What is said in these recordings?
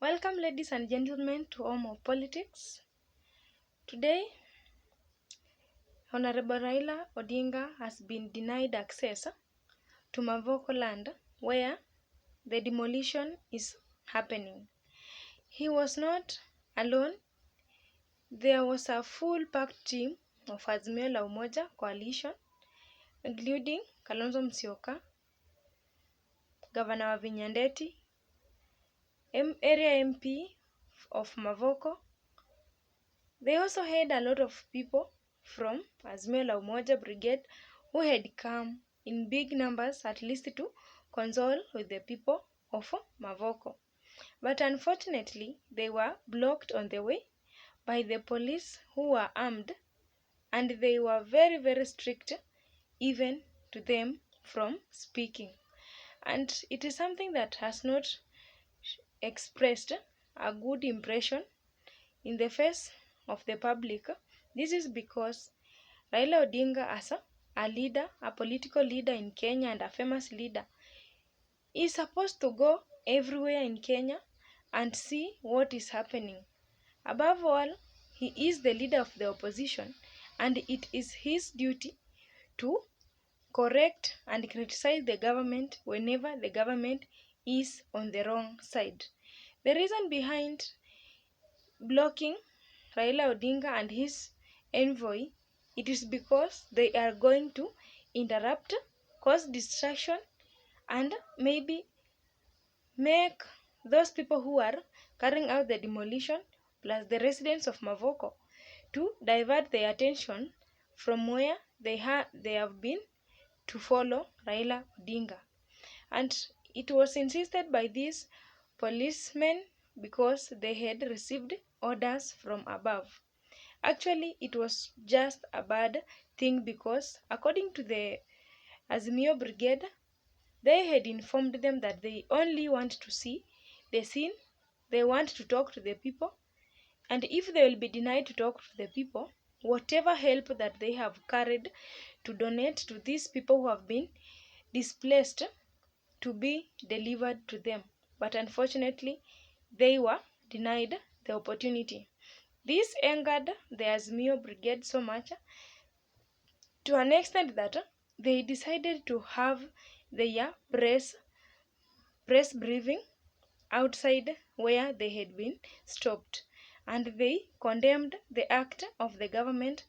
Welcome, ladies and gentlemen, to Home of Politics. Today, Honorable Raila Odinga has been denied access to Mavoko land where the demolition is happening. He was not alone. There was a full-packed team of Azimio la Umoja coalition, including Kalonzo Musyoka, Governor Wavinya Ndeti, area MP of Mavoko. They also had a lot of people from Azimio la Umoja Brigade who had come in big numbers, at least to console with the people of Mavoko. But unfortunately, they were blocked on the way by the police who were armed, and they were very, very strict even to them from speaking. And it is something that has not expressed a good impression in the face of the public. This is because Raila Odinga, as a leader, a political leader in Kenya and a famous leader, is supposed to go everywhere in Kenya and see what is happening. Above all, he is the leader of the opposition, and it is his duty to correct and criticize the government whenever the government is on the wrong side. The reason behind blocking Raila Odinga and his envoy, it is because they are going to interrupt, cause distraction, and maybe make those people who are carrying out the demolition plus the residents of Mavoko to divert their attention from where they have been to follow Raila Odinga. And it was insisted by these policemen because they had received orders from above. Actually, it was just a bad thing because, according to the Azimio Brigade, they had informed them that they only want to see the scene, they want to talk to the people, and if they will be denied to talk to the people, whatever help that they have carried to donate to these people who have been displaced to be delivered to them. But unfortunately, they were denied the opportunity. This angered the Azimio Brigade so much to an extent that they decided to have their press briefing outside where they had been stopped, and they condemned the act of the government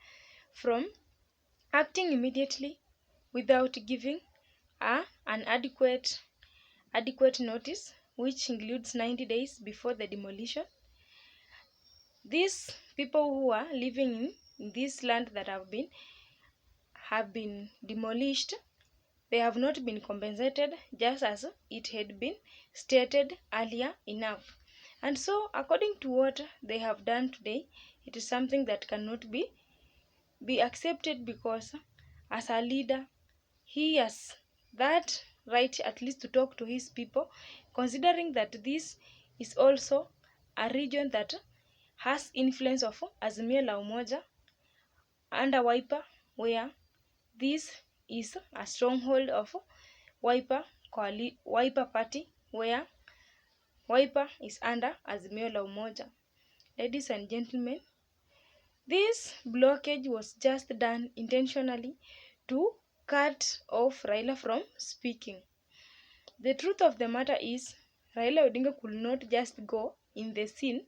from acting immediately without giving an adequate notice, which includes 90 days before the demolition. These people who are living in this land that have been demolished, they have not been compensated just as it had been stated earlier enough. And so, according to what they have done today, it is something that cannot be accepted because, as a leader, he has that right at least to talk to his people, considering that this is also a region that has influence of Azimio la Umoja under Wiper, where this is a stronghold of Wiper Party, where Wiper is under Azimio la Umoja. Ladies and gentlemen, this blockage was just done intentionally to cut off Raila from speaking. The truth of the matter is, Raila Odinga could not just go in the scene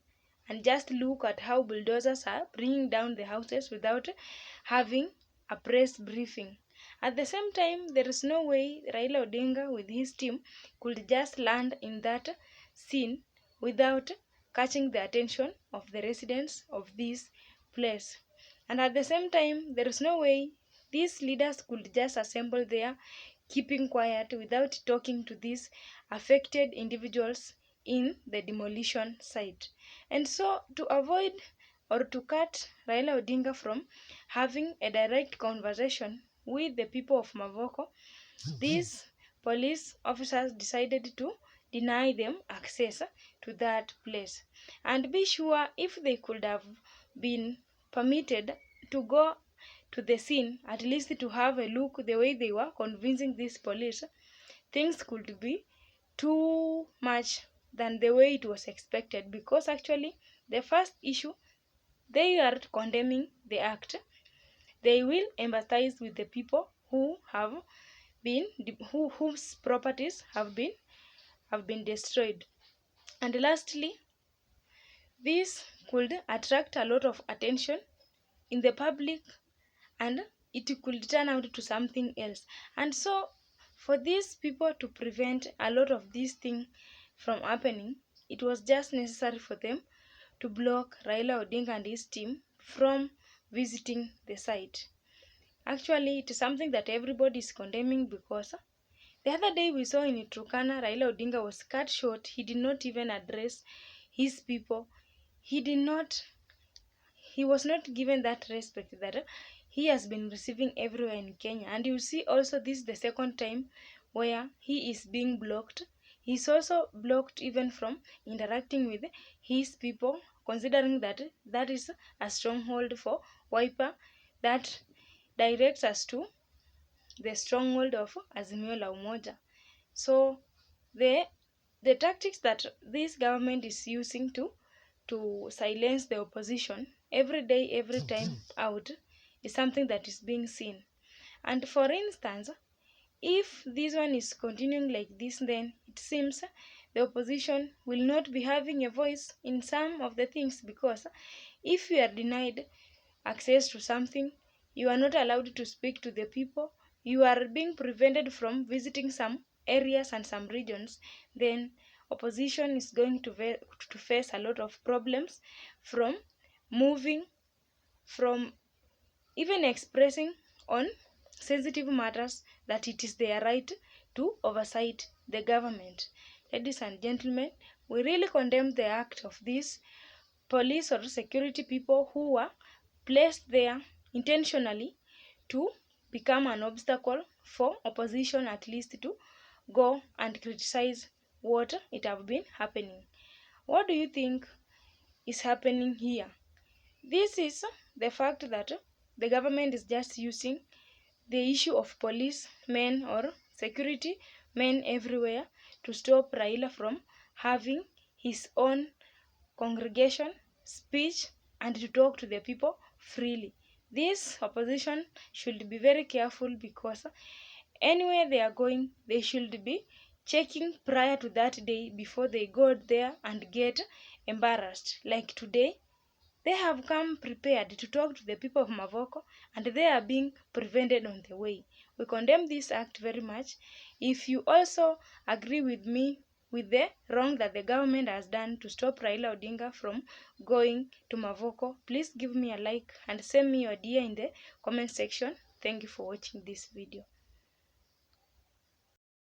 and just look at how bulldozers are bringing down the houses without having a press briefing. At the same time, there is no way Raila Odinga with his team could just land in that scene without catching the attention of the residents of this place. And at the same time, there is no way these leaders could just assemble there, keeping quiet without talking to these affected individuals in the demolition site. And so, to avoid or to cut Raila Odinga from having a direct conversation with the people of Mavoko, these police officers decided to deny them access to that place. And be sure, if they could have been permitted to go to the scene, at least to have a look the way they were convincing these police, things could be too much than the way it was expected, because actually the first issue, they are condemning the act. They will empathize with the people who have been whose properties have been destroyed. And lastly, this could attract a lot of attention in the public, and it could turn out to something else. And so for these people to prevent a lot of these things from happening, it was just necessary for them to block Raila Odinga and his team from visiting the site. Actually, it is something that everybody is condemning, because the other day we saw in Turkana, Raila Odinga was cut short. He did not even address his people. He did not, he was not given that respect that he has been receiving everywhere in Kenya. And you see also this is the second time where he is being blocked. He's also blocked even from interacting with his people, considering that that is a stronghold for Wiper that directs us to the stronghold of Azimio la Umoja. So the tactics that this government is using to silence the opposition every day, every time out, is something that is being seen. And for instance, if this one is continuing like this, then it seems the opposition will not be having a voice in some of the things, because if you are denied access to something, you are not allowed to speak to the people, you are being prevented from visiting some areas and some regions, then opposition is going to face a lot of problems from moving, from even expressing on sensitive matters that it is their right to oversight the government. Ladies and gentlemen, we really condemn the act of these police or security people who were placed there intentionally to become an obstacle for opposition at least to go and criticize what it have been happening. What do you think is happening here? This is the fact that the government is just using the issue of police men or security men everywhere to stop Raila from having his own congregation, speech, and to talk to the people freely. This opposition should be very careful, because anywhere they are going, they should be checking prior to that day before they go there and get embarrassed. Like today, they have come prepared to talk to the people of Mavoko, and they are being prevented on the way. We condemn this act very much. If you also agree with me with the wrong that the government has done to stop Raila Odinga from going to Mavoko, please give me a like and send me your idea in the comment section. Thank you for watching this video.